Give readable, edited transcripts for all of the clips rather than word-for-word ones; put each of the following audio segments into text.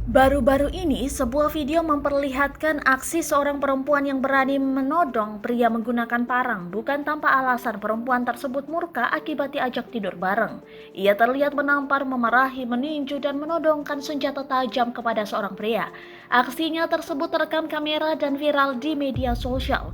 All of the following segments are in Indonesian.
Baru-baru ini, sebuah video memperlihatkan aksi seorang perempuan yang berani menodong pria menggunakan parang. Bukan tanpa alasan, perempuan tersebut murka akibat diajak tidur bareng. Ia terlihat menampar, memarahi, meninju, dan menodongkan senjata tajam kepada seorang pria. Aksinya tersebut terekam kamera dan viral di media sosial.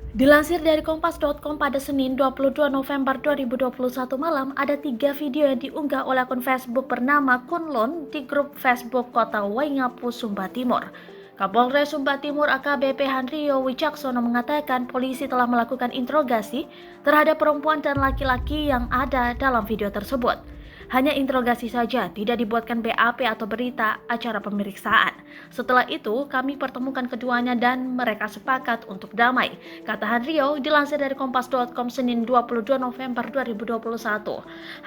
Dilansir dari Kompas.com pada Senin 22 November 2021 malam, ada 3 video yang diunggah oleh akun Facebook bernama Kunlun di grup Facebook Kota Waingapu, Sumba Timur. Kapolres Sumba Timur AKBP Handrio Wicaksono mengatakan polisi telah melakukan interogasi terhadap perempuan dan laki-laki yang ada dalam video tersebut. Hanya interogasi saja, tidak dibuatkan BAP atau berita acara pemeriksaan. Setelah itu, kami pertemukan keduanya dan mereka sepakat untuk damai, kata Handrio dilansir dari Kompas.com Senin 22 November 2021.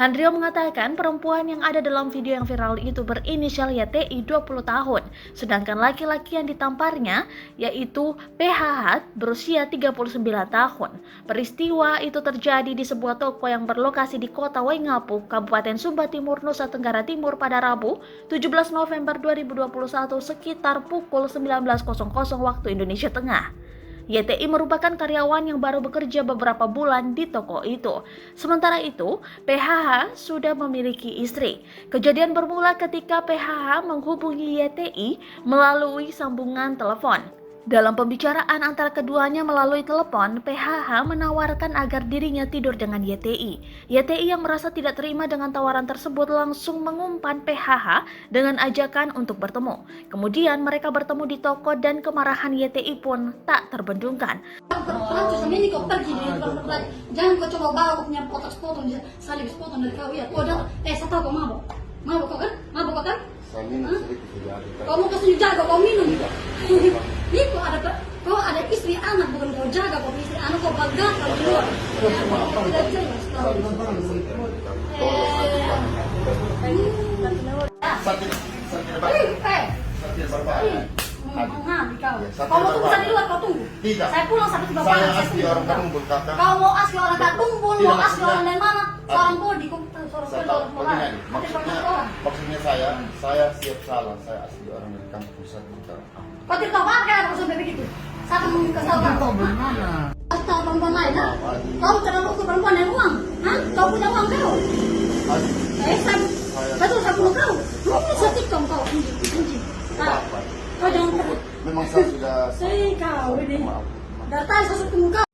Handrio mengatakan perempuan yang ada dalam video yang viral itu berinisial YTI 20 tahun, sedangkan laki-laki yang ditamparnya yaitu PHH berusia 39 tahun. Peristiwa itu terjadi di sebuah toko yang berlokasi di Kota Waingapu, Kabupaten Sumba Timur, Nusa Tenggara Timur pada Rabu, 17 November 2021 sekitar pukul 19.00 waktu Indonesia Tengah. YTI merupakan karyawan yang baru bekerja beberapa bulan di toko itu. Sementara itu, PHH sudah memiliki istri. Kejadian bermula ketika PHH menghubungi YTI melalui sambungan telepon. Dalam pembicaraan antara keduanya melalui telepon, PHH menawarkan agar dirinya tidur dengan YTI. YTI yang merasa tidak terima dengan tawaran tersebut langsung mengumpan PHH dengan ajakan untuk bertemu. Kemudian mereka bertemu di toko dan kemarahan YTI pun tak terbendungkan. Jangan kau coba bawa kau punya potong salib potong dari kau ya. Kau dah, saya tahu kau mabuk. Mabuk kau kan? Mabuk kau kan? Kau mau kasih jaga kau minum. Ini kau ada istri anak, bukan kau jaga kau istri anak, kau bagat kau keluar. Tidak jelas kau. Kau mau tunggu di luar, kau tunggu. Tidak. Saya pulang sampai tiba Saya asli orang Kampung Kakak. Kau mau asli orang Kampung, mau asli orang dari mana? Seorang bodi, Saya tahu begini, maksudnya saya siap salah, saya asli orang dari Kampung Kakak. Kau tidak tahu apa kan aku sampai begitu? Satu kesal kau. Kau tahu perempuan lain, ha? Kau terlalu ke perempuan dan uang, ha? Kau punya uang kau? Saya punya kau. Kau bisa tikam kau, anjing. Kau jangan terus. Memang saya sudah. Kau ini. Dari tadi saya ketemu kau.